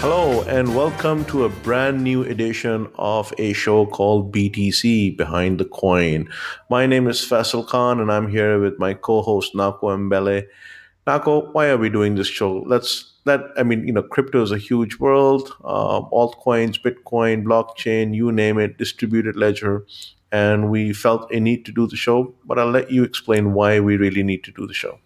Hello, and welcome to a brand new edition of a show called BTC Behind the Coin. My name is Faisal Khan, and I'm here with my co host, Nako Mbele. Nako, why are we doing this show? Crypto is a huge world, altcoins, Bitcoin, blockchain, you name it, distributed ledger. And we felt a need to do the show, but I'll let you explain why we really need to do the show.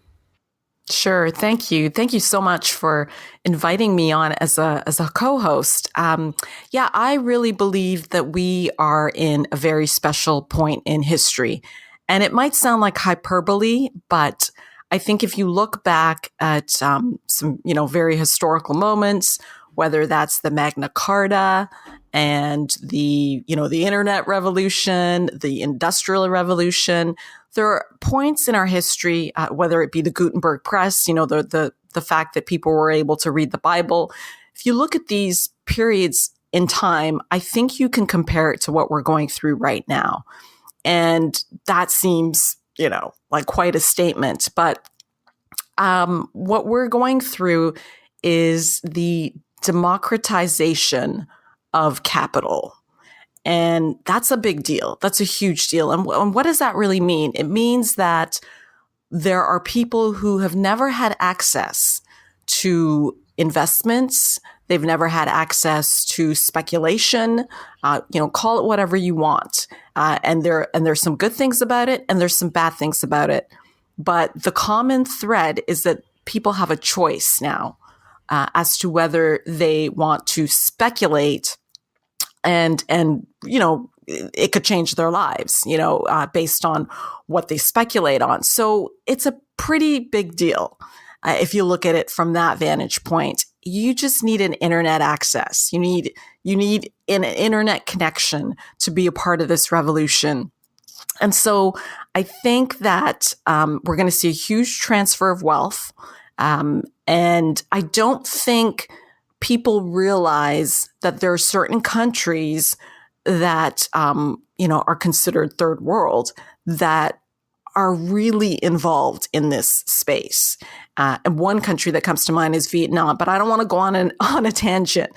Sure. Thank you. Thank you so much for inviting me on as a co-host. I really believe that we are in a very special point in history. And it might sound like hyperbole, but I think if you look back at some, very historical moments, whether that's the Magna Carta and the internet revolution, the industrial revolution, there are points in our history, whether it be the Gutenberg press, the fact that people were able to read the Bible. If you look at these periods in time, I think you can compare it to what we're going through right now. And that seems, like quite a statement. But what we're going through is the democratization of capital. And that's a big deal. That's a huge deal. And what does that really mean? It means that there are people who have never had access to investments. They've never had access to speculation. Call it whatever you want. And there's some good things about it, and there's some bad things about it. But the common thread is that people have a choice now as to whether they want to speculate and it could change their lives, based on what they speculate on. So it's a pretty big deal. If you look at it from that vantage point, you just need an internet access. You need an internet connection to be a part of this revolution. And so I think that we're going to see a huge transfer of wealth. And I don't think people realize that there are certain countries that, are considered third world that are really involved in this space. And one country that comes to mind is Vietnam, but I don't want to go on a tangent.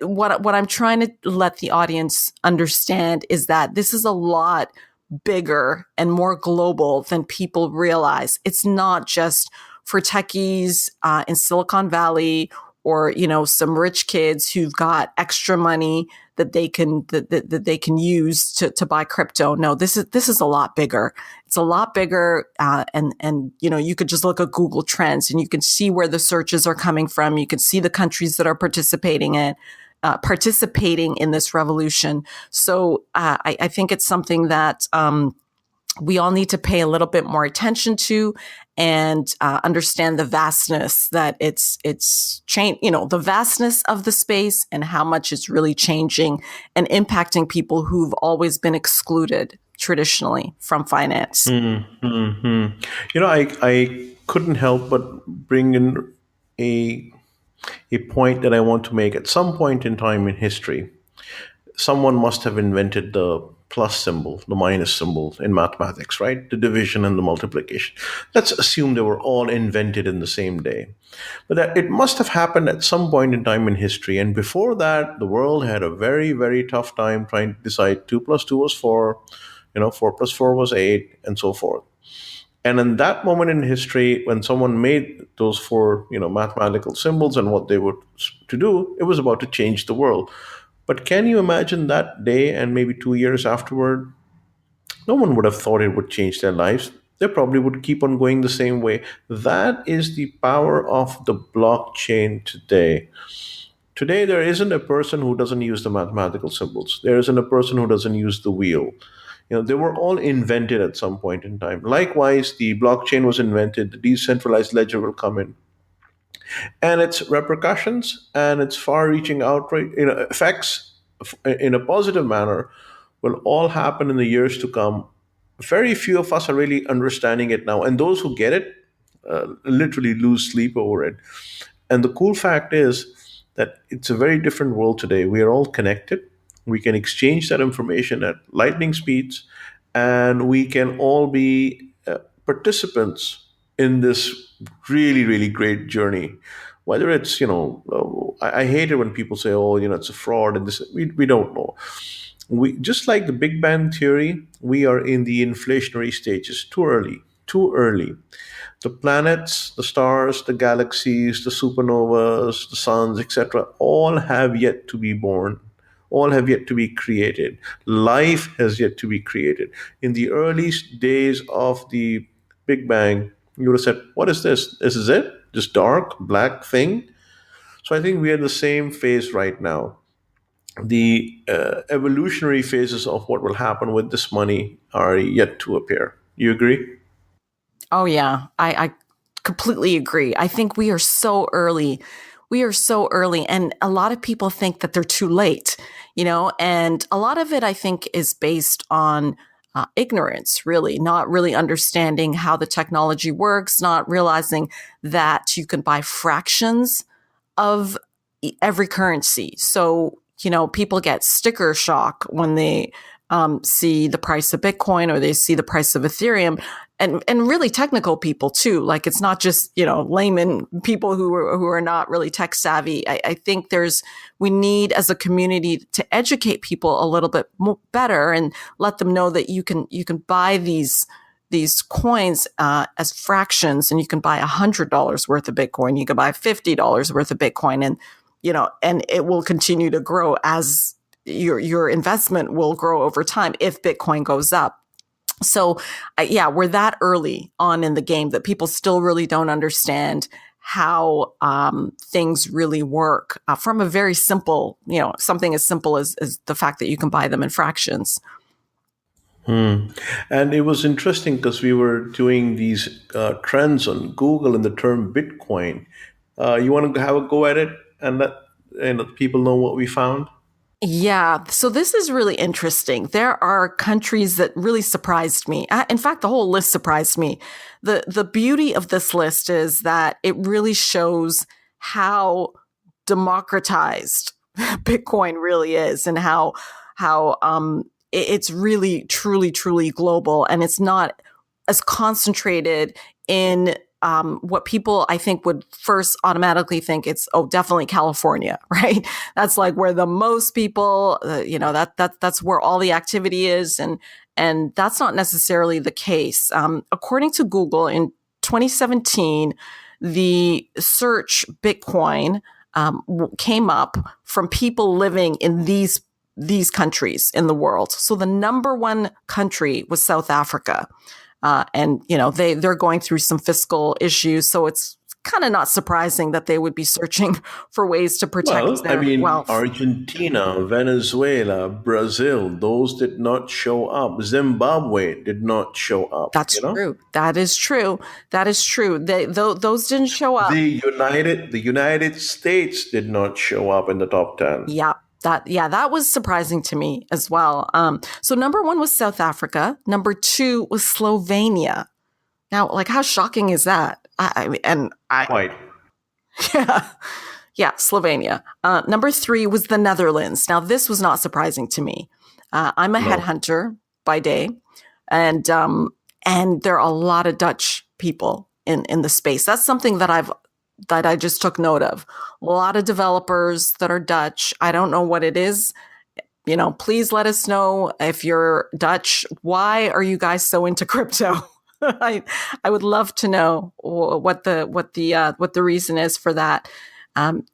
What I'm trying to let the audience understand is that this is a lot bigger and more global than people realize. It's not just for techies in Silicon Valley or, some rich kids who've got extra money that they can use to buy crypto. No, this is a lot bigger. It's a lot bigger. And you could just look at Google Trends and you can see where the searches are coming from. You can see the countries that are participating in this revolution. So I think it's something that we all need to pay a little bit more attention to and understand the vastness that it's the vastness of the space and how much it's really changing and impacting people who've always been excluded traditionally from finance. Mm-hmm. I couldn't help but bring in a point that I want to make. At some point in time in history, someone must have invented the plus symbol, the minus symbol in mathematics, right? The division and the multiplication. Let's assume they were all invented in the same day. But that it must have happened at some point in time in history. And before that, the world had a very, very tough time trying to decide 2 plus 2 was 4, 4 plus 4 was 8, and so forth. And in that moment in history, when someone made those four, mathematical symbols and what they were to do, it was about to change the world. But can you imagine that day and maybe 2 years afterward? No one would have thought it would change their lives. They probably would keep on going the same way. That is the power of the blockchain today. Today, there isn't a person who doesn't use the mathematical symbols. There isn't a person who doesn't use the wheel. They were all invented at some point in time. Likewise, the blockchain was invented. The decentralized ledger will come in, and its repercussions and its far-reaching effects in a positive manner will all happen in the years to come. Very few of us are really understanding it now, and those who get it literally lose sleep over it. And the cool fact is that it's a very different world today. We are all connected. We can exchange that information at lightning speeds, and we can all be participants in this really, really great journey. Whether it's I hate it when people say, "Oh, it's a fraud," and this. We don't know. We just like the Big Bang theory. We are in the inflationary stages. Too early. Too early. The planets, the stars, the galaxies, the supernovas, the suns, etc., all have yet to be born. All have yet to be created. Life has yet to be created. In the earliest days of the Big Bang, you would have said, "What is this? This is it? This dark, black thing?" So I think we are in the same phase right now. The evolutionary phases of what will happen with this money are yet to appear. You agree? Oh, yeah. I completely agree. I think we are so early. We are so early. And a lot of people think that they're too late, and a lot of it, I think, is based on ignorance, really, not really understanding how the technology works, not realizing that you can buy fractions of every currency. So, people get sticker shock when they see the price of Bitcoin or they see the price of Ethereum, and really technical people too. Like, it's not just, layman people who are not really tech savvy. I think we need, as a community, to educate people a little bit better and let them know that you can buy these coins as fractions, and you can buy $100 worth of Bitcoin. You can buy $50 worth of Bitcoin, and and it will continue to grow as your investment will grow over time if Bitcoin goes up. So, yeah, we're that early on in the game that people still really don't understand how things really work from a very simple, something as simple as the fact that you can buy them in fractions. And it was interesting because we were doing these trends on Google and the term Bitcoin. You want to have a go at it and let people know what we found? Yeah, so this is really interesting. There are countries that really surprised me. In fact, the whole list surprised me. The beauty of this list is that it really shows how democratized Bitcoin really is, and how it's really truly global, and it's not as concentrated in what people, I think, would first automatically think it's, oh, definitely California, right? That's like where the most people, that's where all the activity is, and that's not necessarily the case. According to Google, in 2017, the search Bitcoin came up from people living in these countries in the world. So the number one country was South Africa. And they're going through some fiscal issues, so it's kind of not surprising that they would be searching for ways to protect Well, I their mean, wealth. Argentina, Venezuela, Brazil, those did not show up. Zimbabwe did not show up, That's true. That is true. That is true. Those didn't show up. The United States did not show up in the top 10. Yeah. That was surprising to me as well. So number one was South Africa. Number two was Slovenia. Now, like, how shocking is that? Quite. Yeah. Yeah, Slovenia. Number three was the Netherlands. Now, this was not surprising to me. I'm a No. headhunter by day, and there are a lot of Dutch people in the space. That's something that I just took note of. A lot of developers that are Dutch. I don't know what it is. Please let us know if you're Dutch. Why are you guys so into crypto? I would love to know what the reason is for that.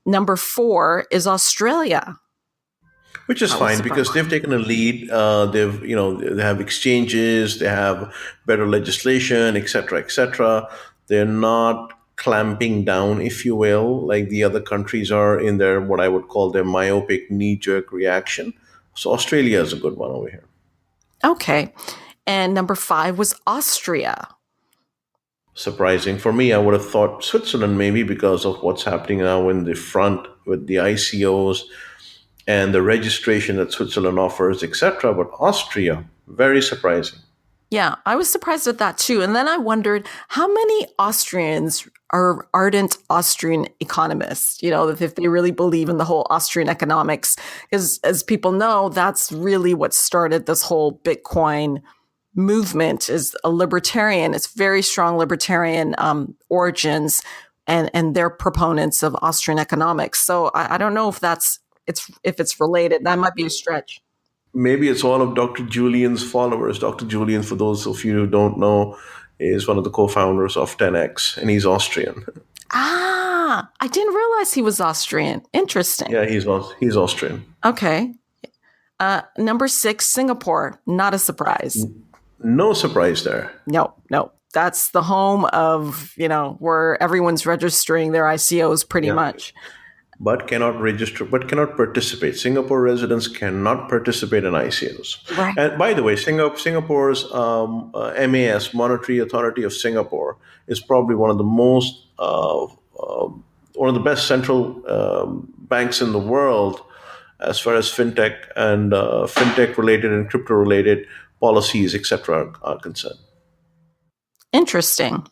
Number four is Australia. Which is That was fine surprising. because they've taken a lead. They have exchanges, they have better legislation, etc., etc. They're not clamping down, if you will, like the other countries are in their what I would call their myopic knee-jerk reaction. So Australia is a good one over here. Okay. And number five was Austria. Surprising for me, I would have thought Switzerland maybe because of what's happening now in the front with the ICOs and the registration that Switzerland offers, etc. But Austria, very surprising. Yeah, I was surprised at that too. And then I wondered how many Austrians are ardent Austrian economists, if they really believe in the whole Austrian economics. Because as people know, that's really what started this whole Bitcoin movement, is a libertarian. It's very strong libertarian origins. and they're proponents of Austrian economics. So I don't know if if it's related. That might be a stretch. Maybe it's all of Dr. Julian's followers. Dr. Julian, for those of you who don't know, is one of the co-founders of 10x, and he's Austrian. Ah, I didn't realize he was Austrian. Interesting. Yeah, he's Austrian. Okay. Number 6, Singapore. Not a surprise. No surprise there. No. That's the home of, where everyone's registering their ICOs pretty much. But cannot register, but cannot participate. Singapore residents cannot participate in ICOs. Right. And by the way, Singapore's MAS, Monetary Authority of Singapore, is probably one of the one of the best central banks in the world as far as fintech and fintech related and crypto related policies, etc., are concerned. Interesting.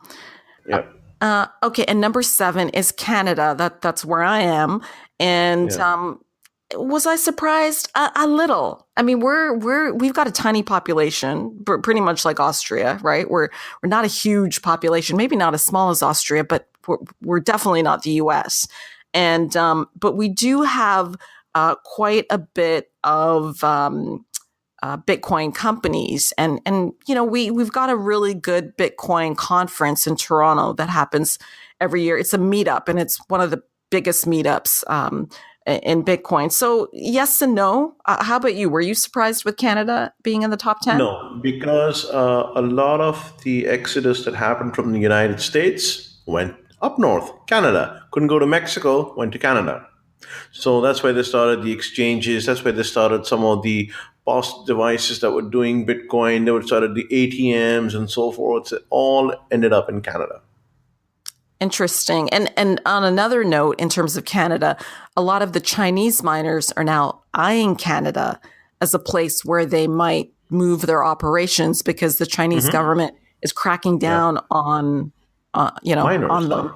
Yeah. Okay, and number 7 is Canada. That's where I am, and was I surprised? A little. I mean, we've got a tiny population, pretty much like Austria, right? We're not a huge population, maybe not as small as Austria, but we're definitely not the U.S. And but we do have quite a bit of Bitcoin companies, and we've got a really good Bitcoin conference in Toronto that happens every year. It's a meetup, and it's one of the biggest meetups in Bitcoin. So yes and no. How about you? Were you surprised with Canada being in the top 10? No, because a lot of the exodus that happened from the United States went up north, Canada. Couldn't go to Mexico, went to Canada. So that's why they started the exchanges. That's why they started some of the POS devices that were doing Bitcoin. They started the ATMs and so forth. It all ended up in Canada. Interesting. And on another note, in terms of Canada, a lot of the Chinese miners are now eyeing Canada as a place where they might move their operations because the Chinese government is cracking down on, Miners, on them. huh?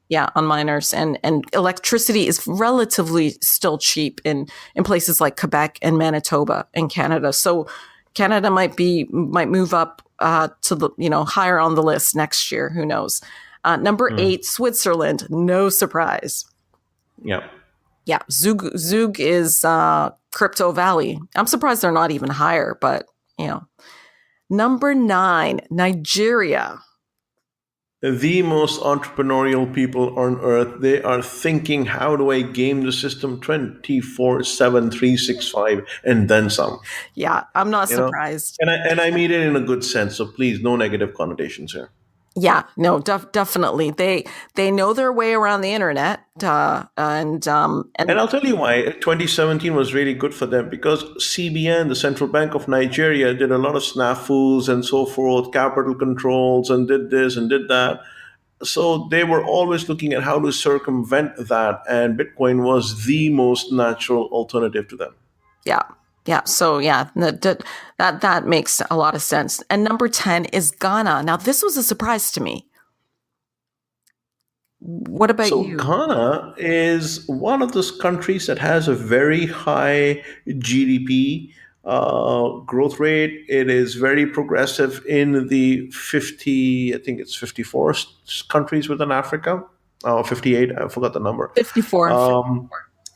Yeah, on miners, and electricity is relatively still cheap in places like Quebec and Manitoba in Canada. So Canada might move up to the higher on the list next year. Who knows? Number 8, Switzerland. No surprise. Yeah. Yeah, Zug is Crypto Valley. I'm surprised they're not even higher, but Number 9, Nigeria. The most entrepreneurial people on earth. They are thinking, how do I game the system 24/7, 365, and then some? Yeah, I'm not surprised. And I mean it in a good sense. So please, no negative connotations here. Yeah, no, definitely. They know their way around the internet, and I'll tell you why 2017 was really good for them, because CBN, the Central Bank of Nigeria, did a lot of snafus and so forth, capital controls, and did this and did that. So they were always looking at how to circumvent that, and Bitcoin was the most natural alternative to them. Yeah. Yeah. So yeah, that makes a lot of sense. And number 10 is Ghana. Now, this was a surprise to me. What about you? So Ghana is one of those countries that has a very high GDP growth rate. It is very progressive in the 50, I think it's 54 countries within Africa. 58, I forgot the number. 54.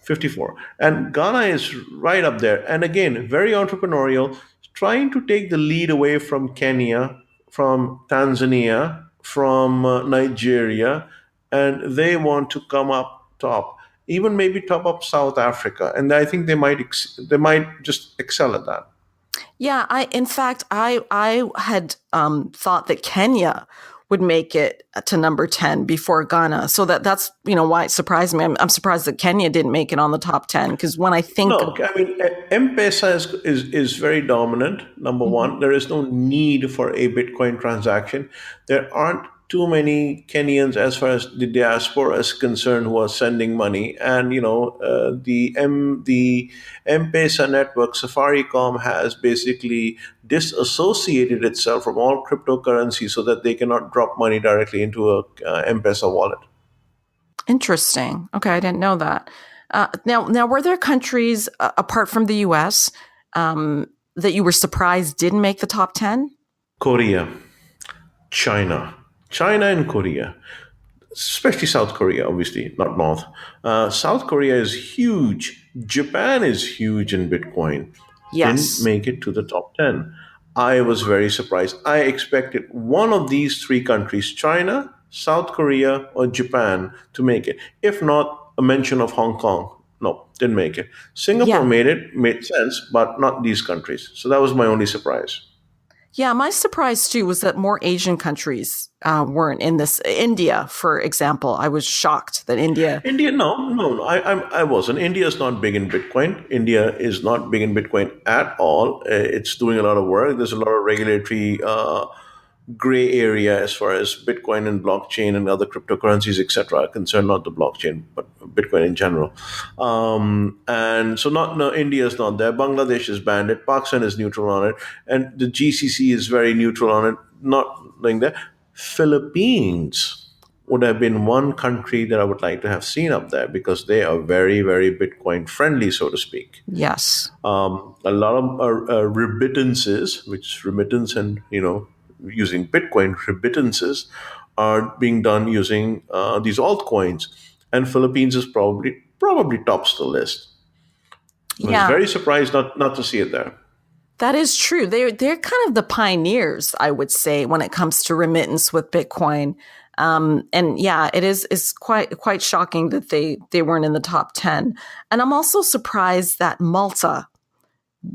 54. And Ghana is right up there. And again, very entrepreneurial, trying to take the lead away from Kenya, from Tanzania, from Nigeria, and they want to come up top, even maybe top up South Africa. And I think they might just excel at that. Yeah, in fact, I had thought that Kenya would make it to number 10 before Ghana. So that's why it surprised me. I'm surprised that Kenya didn't make it on the top 10, because when I think I mean, M-Pesa is very dominant, number one. There is no need for a Bitcoin transaction. There aren't too many Kenyans, as far as the diaspora is concerned, who are sending money. And the M-Pesa network, Safaricom, has basically disassociated itself from all cryptocurrency so that they cannot drop money directly into a M-Pesa wallet. Interesting. Okay, I didn't know that. Now, were there countries apart from the U.S. That you were surprised didn't make the top 10? Korea, China and Korea. especially South Korea, obviously, not North. South Korea is huge. Japan is huge in Bitcoin. Didn't Yes. make it to the top 10. I was very surprised. I expected one of these three countries, China, South Korea, or Japan, to make it. If not, a mention of Hong Kong. No, didn't make it. Singapore Yeah. made it, made sense, but not these countries. So that was my only surprise. Yeah, my surprise too was that more Asian countries weren't in this. India, for example, I was shocked that India. India, no, no, no. I wasn't. India is not big in Bitcoin. India is not big in Bitcoin at all. It's doing a lot of work. There's a lot of regulatory gray area as far as Bitcoin and blockchain and other cryptocurrencies, etc., are concerned. Not the blockchain, but Bitcoin in general. And so, not no, India is not there. Bangladesh is banned. It. Pakistan is neutral on it, and the GCC is very neutral on it. Not like that. Philippines would have been one country that I would like to have seen up there because they are very, very Bitcoin friendly, so to speak. Yes. A lot of remittances, which remittance and using Bitcoin remittances are being done using these altcoins, and Philippines is probably tops the list. I was Yeah, very surprised not to see it there. that is true. They're kind of the pioneers, I would say, when it comes to remittance with Bitcoin. And yeah, it's quite shocking that they weren't in the top 10. And I'm also surprised that Malta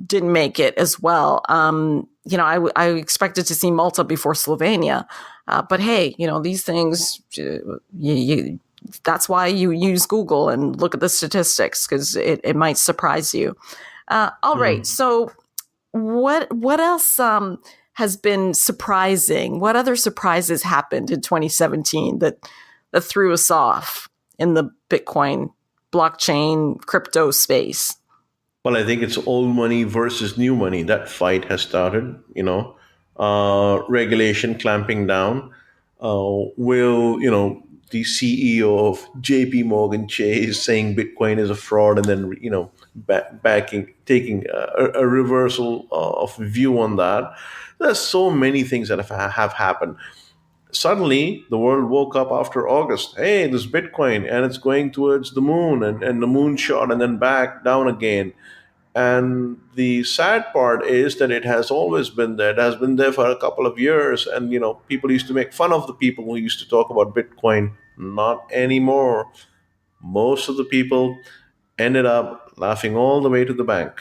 didn't make it as well. I expected to see Malta before Slovenia, but hey, these things, that's why you use Google and look at the statistics because it might surprise you. All right, so what else has been surprising? What other surprises happened in 2017 that threw us off in the Bitcoin blockchain crypto space? Well, I think it's old money versus new money. That fight has started. Regulation clamping down. Will the CEO of J.P. Morgan Chase saying Bitcoin is a fraud, and then backing taking a reversal of view on that. There's so many things that have happened. Suddenly the world woke up after August. Hey, there's Bitcoin and it's going towards the moon, and the moon shot and then back down again. And the sad part is that it has always been there. It has been there for a couple of years. And, people used to make fun of the people who used to talk about Bitcoin. Not anymore. Most of the people ended up laughing all the way to the bank.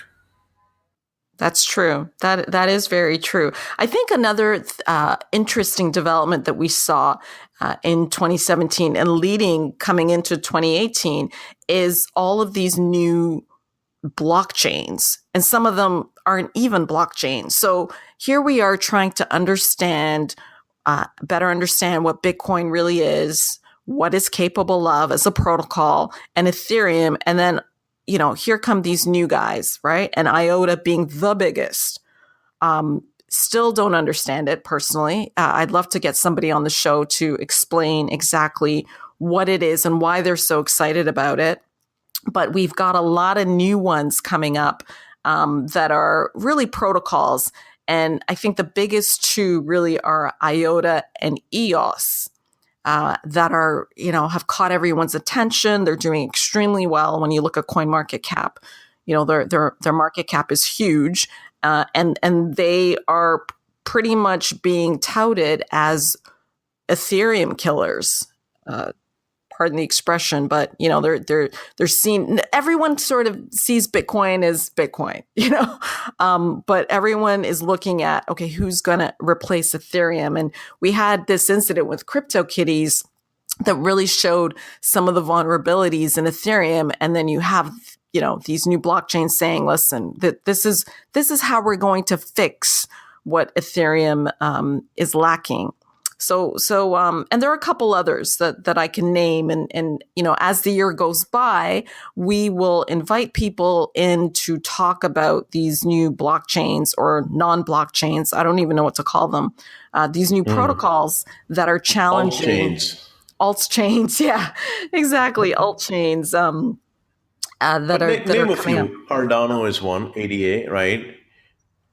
That's true. That is very true. I think another interesting development that we saw in 2017 and coming into 2018 is all of these new blockchains, and some of them aren't even blockchains. So here we are trying to better understand what Bitcoin really is, what it's capable of as a protocol, and Ethereum, and then here come these new guys, right? And IOTA being the biggest. Still don't understand it personally. I'd love to get somebody on the show to explain exactly what it is and why they're so excited about it. But we've got a lot of new ones coming up that are really protocols. And I think the biggest two really are IOTA and EOS. That are, have caught everyone's attention. They're doing extremely well. When you look at CoinMarketCap, their market cap is huge, and they are pretty much being touted as Ethereum killers. Pardon the expression, but they're seen. Everyone sort of sees Bitcoin as Bitcoin, but everyone is looking at, okay, who's going to replace Ethereum? And we had this incident with CryptoKitties that really showed some of the vulnerabilities in Ethereum, and then you have these new blockchains saying, listen, that this is how we're going to fix what Ethereum is lacking. So, and there are a couple others that I can name. And, as the year goes by, we will invite people in to talk about these new blockchains or non-blockchains. I don't even know what to call them. These new protocols that are Alt challenging chains. alt chains. Yeah, exactly. Alt chains, that But are name a coming up. few. Cardano is one, ADA, right?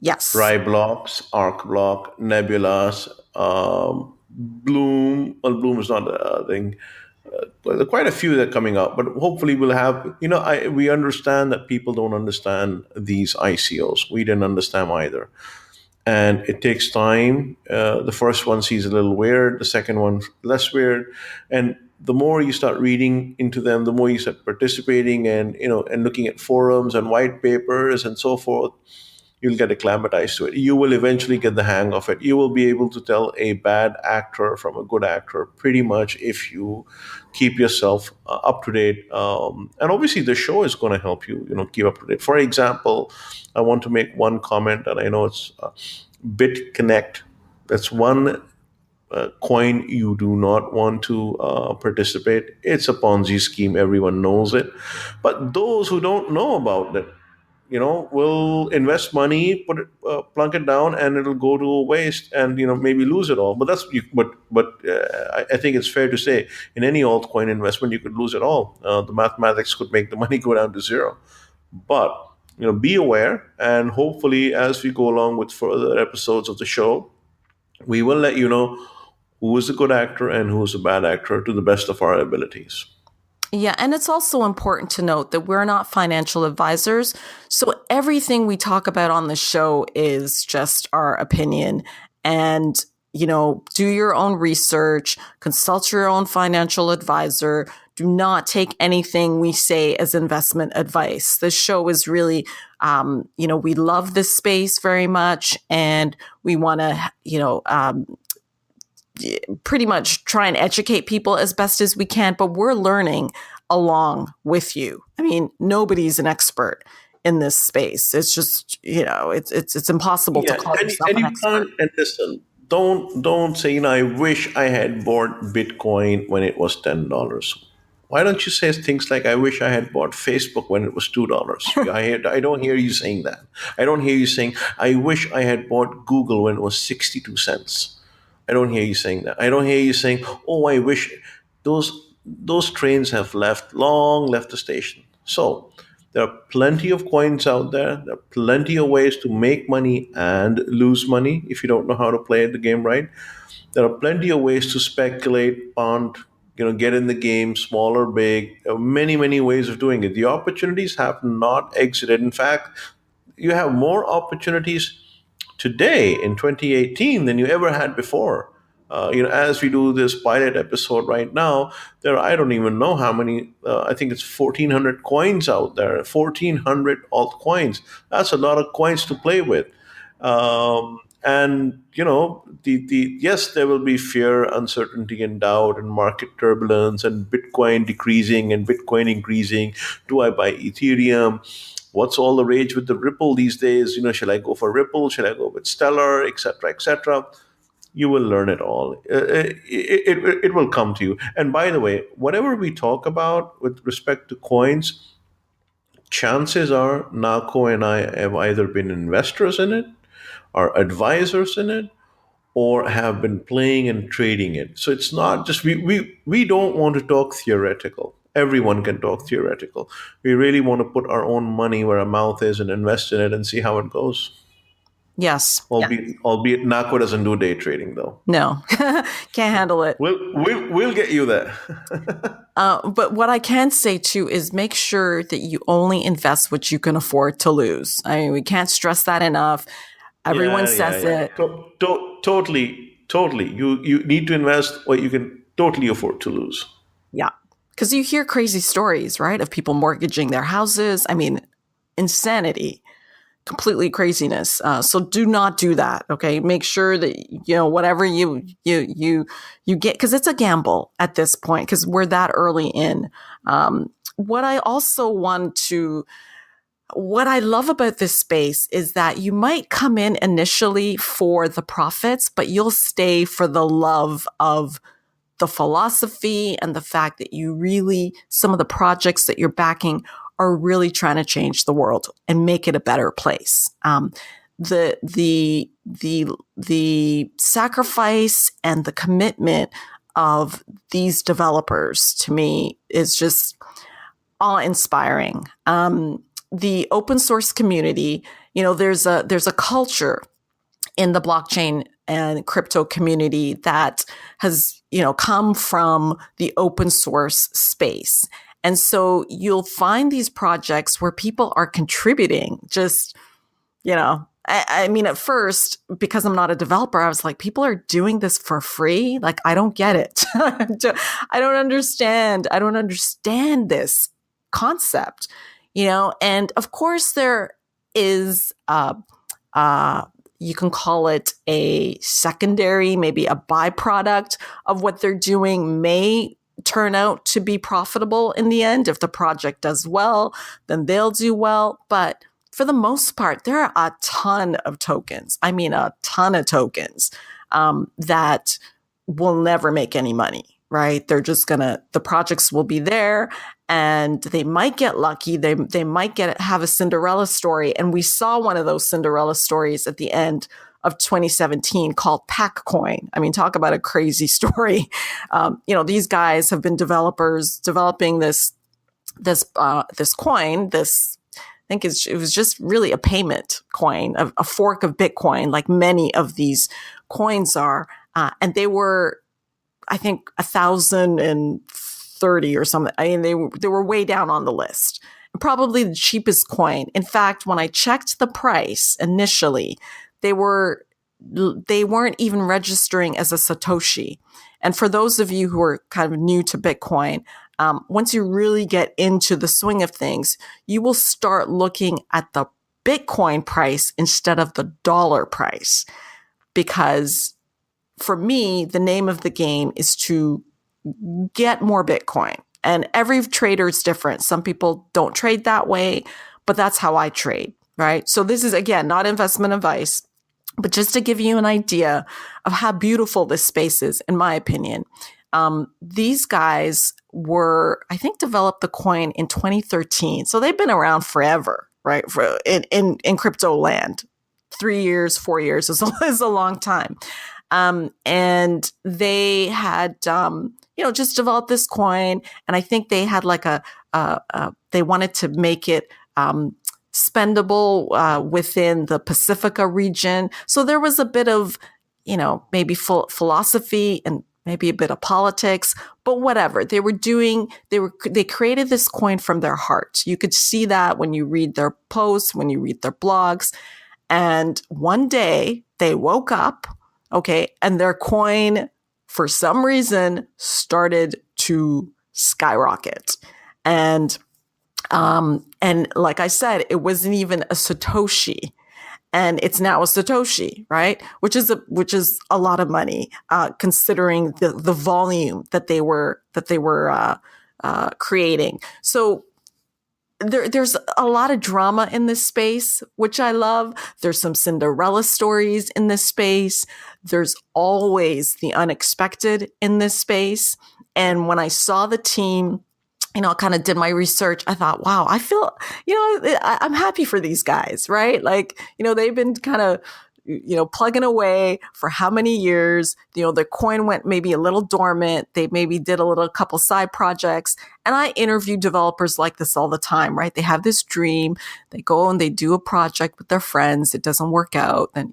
Yes. Rye blocks, Arc block, Nebulas, Bloom is not a thing. There are quite a few that are coming out, but hopefully we'll have, we understand that people don't understand these ICOs. We didn't understand either. And it takes time. The first one seems a little weird, the second one less weird. And the more you start reading into them, the more you start participating and, and looking at forums and white papers and so forth, you'll get acclimatized to it. You will eventually get the hang of it. You will be able to tell a bad actor from a good actor pretty much if you keep yourself up to date. And obviously, the show is going to help you, keep up to date. For example, I want to make one comment, and I know it's BitConnect. That's one coin you do not want to participate. It's a Ponzi scheme. Everyone knows it. But those who don't know about it, will invest money, put it, plunk it down, and it'll go to a waste, and maybe lose it all. But I think it's fair to say in any altcoin investment you could lose it all. The mathematics could make the money go down to zero. But be aware, and hopefully, as we go along with further episodes of the show, we will let you know who is a good actor and who is a bad actor to the best of our abilities. Yeah, and it's also important to note that we're not financial advisors. So everything we talk about on the show is just our opinion. And, do your own research, consult your own financial advisor. Do not take anything we say as investment advice. This show is really, we love this space very much, and we want to, pretty much try and educate people as best as we can, but we're learning along with you. I mean, nobody's an expert in this space. It's just, it's impossible to Yeah, call yourself and an you expert. can't. And listen, don't say, I wish I had bought Bitcoin when it was $10. Why don't you say things like, I wish I had bought Facebook when it was $2? I don't hear you saying that. I don't hear you saying, I wish I had bought Google when it was 62 cents. I don't hear you saying that. I don't hear you saying, oh, I wish those trains have left the station. So there are plenty of coins out there. There are plenty of ways to make money and lose money if you don't know how to play the game right. There are plenty of ways to speculate, punt, get in the game, small or big. There are many, many ways of doing it. The opportunities have not exited. In fact, you have more opportunities today in 2018 than you ever had before. As we do this pilot episode right now, I don't even know how many. I think it's 1,400 coins out there. 1,400 altcoins. That's a lot of coins to play with. And the yes, there will be fear, uncertainty, and doubt, and market turbulence, and Bitcoin decreasing and Bitcoin increasing. Do I buy Ethereum? What's all the rage with the Ripple these days? Shall I go for Ripple? Shall I go with Stellar, etc., etc.? You will learn it all. It will come to you. And by the way, whatever we talk about with respect to coins, chances are Nako and I have either been investors in it, are advisors in it, or have been playing and trading it. So it's not just we don't want to talk theoretical. Everyone can talk theoretical. We really want to put our own money where our mouth is and invest in it and see how it goes. Yes. Albeit Nako doesn't do day trading though. No, can't handle it. We'll get you there. But what I can say too is make sure that you only invest what you can afford to lose. I mean, we can't stress that enough. Everyone says it. Totally. You need to invest what you can totally afford to lose. Yeah. Because you hear crazy stories, right, of people mortgaging their houses. I mean, insanity, completely craziness. So do not do that. Okay. Make sure that, whatever you get, because it's a gamble at this point, because we're that early in. What I love about this space is that you might come in initially for the profits, but you'll stay for the love of the philosophy and the fact that some of the projects that you're backing are really trying to change the world and make it a better place. The sacrifice and the commitment of these developers to me is just awe-inspiring. The open source community, there's a culture in the blockchain and crypto community that has, come from the open source space. And so you'll find these projects where people are contributing just, I mean, at first, because I'm not a developer, I was like, people are doing this for free. Like, I don't get it. I don't understand. I don't understand this concept, and of course there is, you can call it a secondary, maybe a byproduct of what they're doing may turn out to be profitable in the end. If the project does well, then they'll do well. But for the most part, there are a ton of tokens. I mean, a ton of tokens that will never make any money, right? They're just the projects will be there and they might get lucky. They might have a Cinderella story. And we saw one of those Cinderella stories at the end of 2017 called Packcoin. I mean, talk about a crazy story. These guys have been developing this coin, I think it was just really a payment coin, a fork of Bitcoin, like many of these coins are. And they were, I think, 1,030 or something. I mean, they were way down on the list. Probably the cheapest coin. In fact, when I checked the price initially, they weren't even registering as a Satoshi. And for those of you who are kind of new to Bitcoin, once you really get into the swing of things, you will start looking at the Bitcoin price instead of the dollar price. Because for me, the name of the game is to get more Bitcoin. And every trader is different. Some people don't trade that way, but that's how I trade, right? So this is, again, not investment advice, but just to give you an idea of how beautiful this space is, in my opinion. These guys I think, developed the coin in 2013. So they've been around forever, right? In crypto land. 3 years, 4 years is a long time. And they had, just developed this coin. And I think they had like they wanted to make it, spendable, within the Pacifica region. So there was a bit of, maybe philosophy and maybe a bit of politics, but whatever they created this coin from their heart. You could see that when you read their posts, when you read their blogs. And one day they woke up, and their coin, for some reason, started to skyrocket. And like I said, it wasn't even a Satoshi. And it's now a Satoshi, right? Which is a lot of money, considering the volume that they were creating. So there's a lot of drama in this space, which I love. There's some Cinderella stories in this space. There's always the unexpected in this space. And when I saw the team, kind of did my research, I thought, wow, I feel, I'm happy for these guys, right? Like, they've been kind of, plugging away for how many years, their coin went maybe a little dormant. They maybe did a couple side projects. And I interview developers like this all the time, right? They have this dream. They go and they do a project with their friends. It doesn't work out. Then,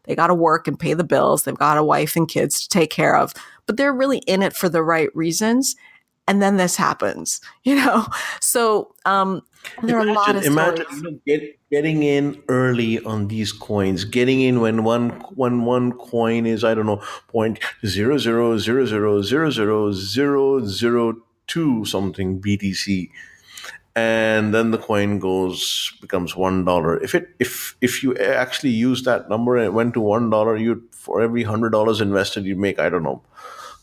they got to work and pay the bills. They've got a wife and kids to take care of, but they're really in it for the right reasons. And then this happens, So there are a lot of stories. Imagine getting in early on these coins, getting in when one coin is, I don't know, 0.0000000002 something BTC, and then the coin becomes $1. If you actually use that number and it went to $1, for every $100 invested, you make, I don't know,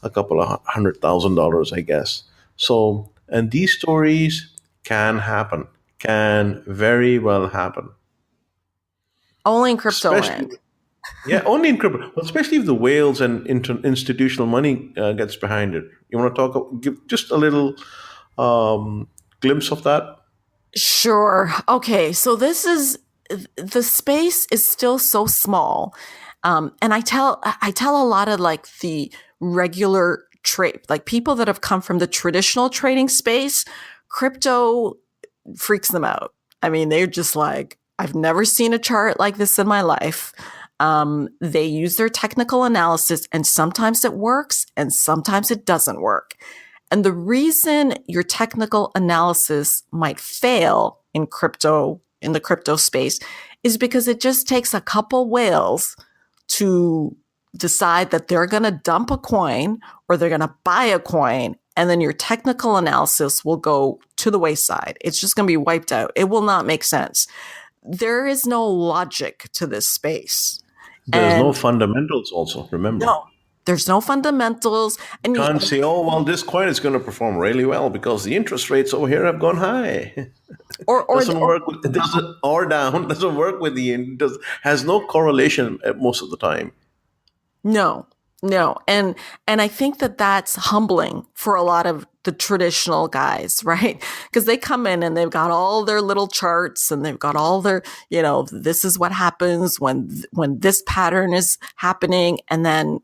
a couple of $100,000, I guess. So, and these stories can very well happen. Only in crypto land. Yeah, only in crypto. Well, especially if the whales and institutional money gets behind it. You want to give just a little glimpse of that? Sure. Okay, so the space is still so small, and I tell a lot of like the regular trade, like people that have come from the traditional trading space, crypto freaks them out. I mean, they're just like, I've never seen a chart like this in my life. They use their technical analysis, and sometimes it works and sometimes it doesn't work. And the reason your technical analysis might fail in the crypto space, is because it just takes a couple whales to decide that they're going to dump a coin or they're going to buy a coin, and then your technical analysis will go to the wayside. It's just going to be wiped out. It will not make sense. There is no logic to this space. There's no And fundamentals also, remember. no, there's no fundamentals. And Can't say, oh, well, this coin is going to perform really well because the interest rates over here have gone high. Doesn't work with, it doesn't, or down, doesn't work with has no correlation most of the time. No, no. And I think that that's humbling for a lot of the traditional guys, right? Because they come in and they've got all their little charts and they've got all their, this is what happens when this pattern is happening. And then,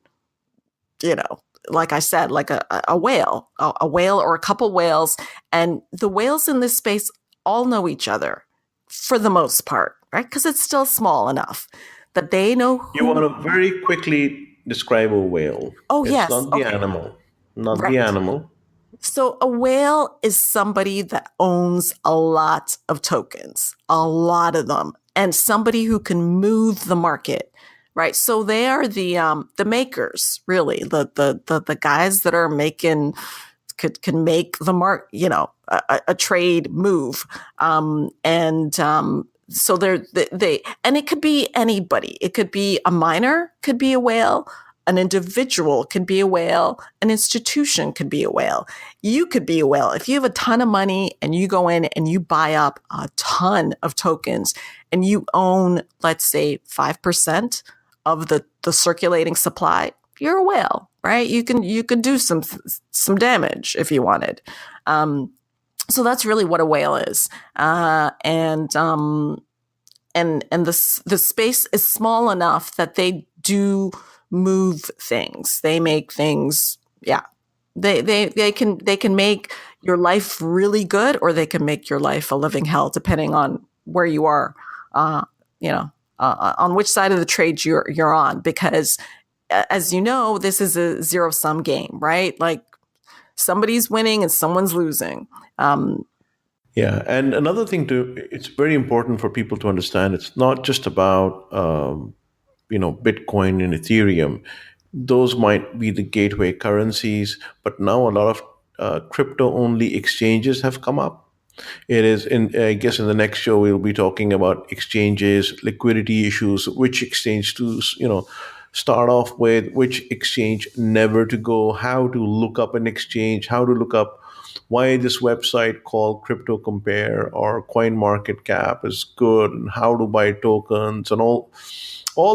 like I said, like a whale or a couple whales. And the whales in this space all know each other for the most part, right? Because it's still small enough that they know who. You want to very quickly describe a whale. Oh, it's yes. not the animal. Not Right. the animal. So a whale is somebody that owns a lot of tokens, a lot of them, and somebody who can move the market, right? So they are the makers, really, the guys that are making can make the a trade move, so they and it could be anybody. It could be a miner, could be a whale. An individual could be a whale. An institution could be a whale. You could be a whale. If you have a ton of money and you go in and you buy up a ton of tokens and you own, let's say, 5% of the circulating supply, you're a whale, right? You can do some damage if you wanted. So that's really what a whale is. And the space is small enough that they do move things. They make things, yeah. They can make your life really good, or they can make your life a living hell, depending on where you are, on which side of the trade you're on. Because, as you know, this is a zero-sum game, right? Like, somebody's winning and someone's losing. Yeah, and another thing it's very important for people to understand. It's not just about Bitcoin and Ethereum. Those might be the gateway currencies, but now a lot of crypto-only exchanges have come up. It is, I guess, in the next show we'll be talking about exchanges, liquidity issues, which exchange to start off with, which exchange never to go, how to look up an exchange, how to look up why this website called Crypto Compare or Coin Market Cap is good, and how to buy tokens, and all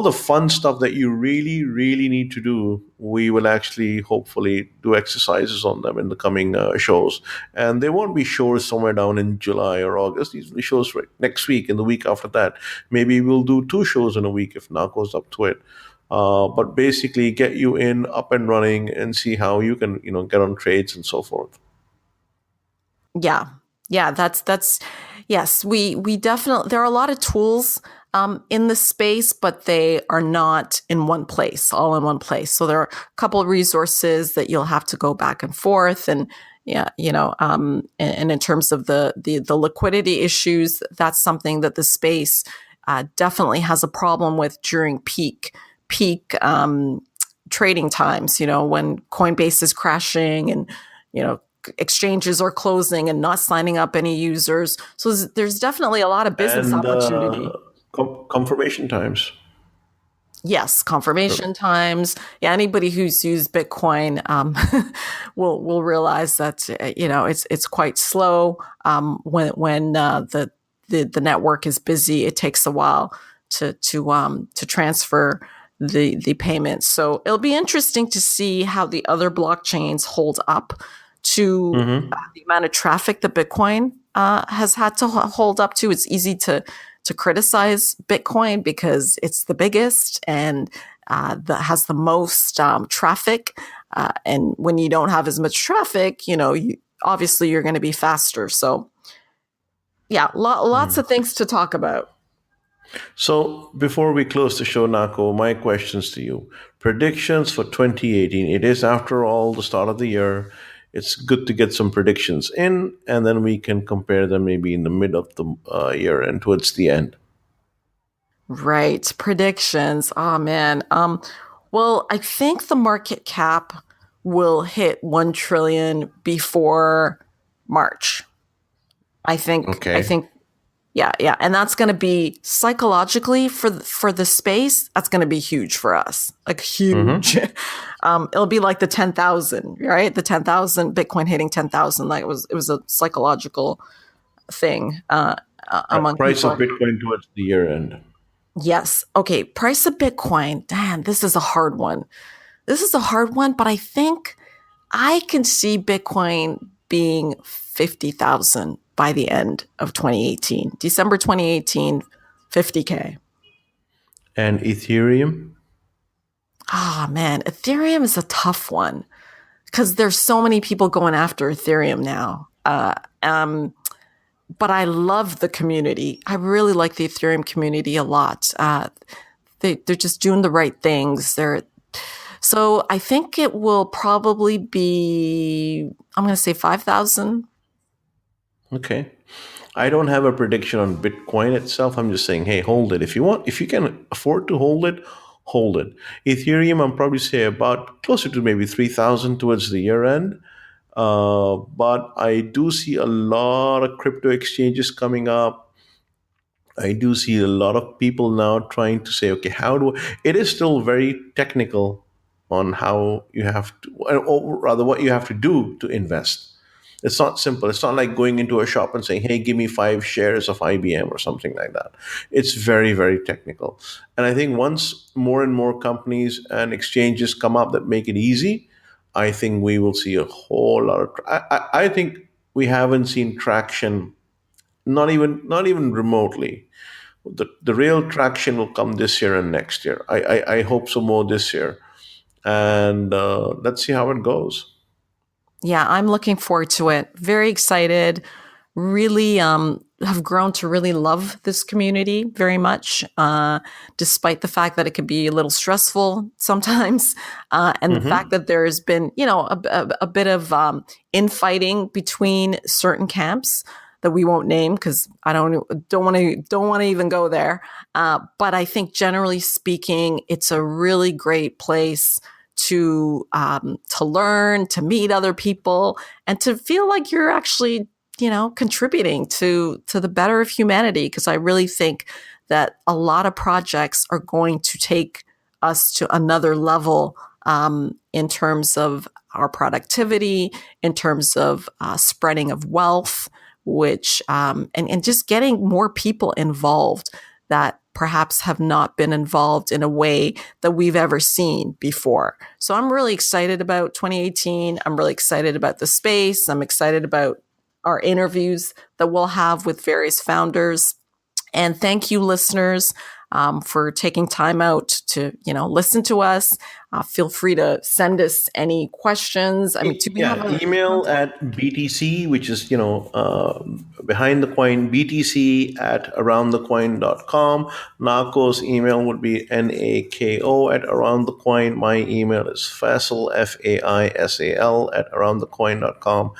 the fun stuff that you really, really need to do. We will actually hopefully do exercises on them in the coming shows. And they won't be shows somewhere down in July or August. These will be shows for next week and the week after that. Maybe we'll do 2 shows in a week if Narco's up to it. But basically get you up and running and see how you can, get on trades and so forth. Yeah. That's yes. We definitely, there are a lot of tools in the space, but they are not in one place, all in one place. So there are a couple of resources that you'll have to go back and forth. And and in terms of the liquidity issues, that's something that the space definitely has a problem with during peak trading times. When Coinbase is crashing and exchanges are closing and not signing up any users. So there's definitely a lot of business opportunity. Confirmation times. Yes, confirmation times. Yeah, anybody who's used Bitcoin will realize that it's quite slow. When the network is busy, it takes a while to transfer the payments. So it'll be interesting to see how the other blockchains hold up to the amount of traffic that Bitcoin has had to hold up to. It's easy to criticize Bitcoin because it's the biggest and that has the most traffic. And when you don't have as much traffic, obviously you're going to be faster. So yeah, lots of things to talk about. So before we close the show, Nako, my questions to you. Predictions for 2018. It is, after all, the start of the year. It's good to get some predictions in, and then we can compare them maybe in the mid of the year and towards the end. Right. Predictions. Oh man. Well, I think the market cap will hit 1 trillion before March. I Okay. think yeah, yeah. And that's going to be psychologically for the space, that's going to be huge for us. Like Mm-hmm. huge. It'll be like the 10,000, right? The 10,000 Bitcoin hitting 10,000, like it was a psychological thing among Price of people. Bitcoin towards the year end. Yes. Okay. Price of Bitcoin. Damn, this is a hard one. This is a hard one, but I think I can see Bitcoin being 50,000 by the end of 2018. December 2018, 50K. And Ethereum. Ah, man. Ethereum is a tough one because there's so many people going after Ethereum now. But I love the community. I really like the Ethereum community a lot. They're just doing the right things. So I think it will probably be, I'm going to say 5,000. Okay. I don't have a prediction on Bitcoin itself. I'm just saying, hey, hold it. If you want, if you can afford to hold it, hold it. Ethereum, I'm probably say about closer to maybe 3,000 towards the year end. But I do see a lot of crypto exchanges coming up. I do see a lot of people now trying to say, okay, how do it is still very technical on how you have to, or rather, what you have to do to invest. It's not simple. It's not like going into a shop and saying, hey, give me 5 shares of IBM or something like that. It's very, very technical. And I think once more and more companies and exchanges come up that make it easy, I think we will see a whole lot of. I think we haven't seen traction, not even remotely. The real traction will come this year and next year. I hope so more this year, and let's see how it goes. Yeah, I'm looking forward to it. Very excited. Really have grown to really love this community very much, despite the fact that it can be a little stressful sometimes, and the fact Hmm. that there's been, a bit of infighting between certain camps that we won't name because I don't want to even go there. But I think generally speaking, it's a really great place to learn, to meet other people, and to feel like you're actually contributing to the better of humanity. Because I really think that a lot of projects are going to take us to another level in terms of our productivity, in terms of spreading of wealth, which and just getting more people involved that perhaps have not been involved in a way that we've ever seen before. So I'm really excited about 2018. I'm really excited about the space. I'm excited about our interviews that we'll have with various founders. And thank you, listeners, for taking time out to listen to us. Feel free to send us any questions. I mean, do we have Yeah, a email contact? at BTC, which is, behind the coin, BTC at aroundthecoin.com. Nako's email would be NAKO at aroundthecoin. My email is Faisal, FAISAL at aroundthecoin.com.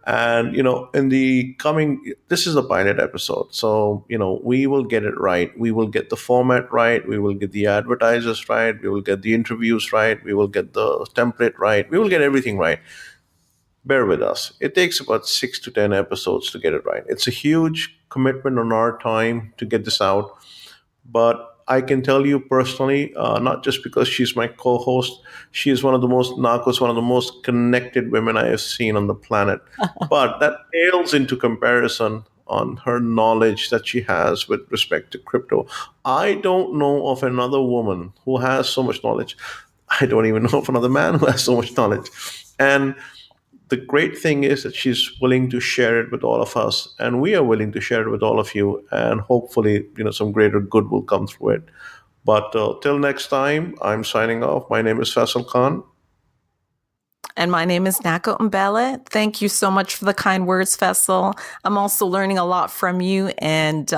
And, in the coming, this is a pilot episode. So, we will get it right. We will get the format right. We will get the advertisers right. We will get the interviews right. We will get the template right. We will get everything right. Bear with us. It takes about 6 to 10 episodes to get it right. It's a huge commitment on our time to get this out. But I can tell you personally, not just because she's my co-host, she is one of the most Narcos, one of the most connected women I have seen on the planet. But that pales into comparison on her knowledge that she has with respect to crypto. I don't know of another woman who has so much knowledge. I don't even know of another man who has so much knowledge. And the great thing is that she's willing to share it with all of us, and we are willing to share it with all of you, and hopefully, some greater good will come through it. But till next time, I'm signing off. My name is Faisal Khan. And my name is Nako Mbele. Thank you so much for the kind words, Faisal. I'm also learning a lot from you, and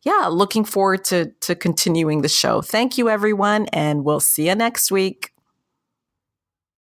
looking forward to continuing the show. Thank you, everyone, and we'll see you next week.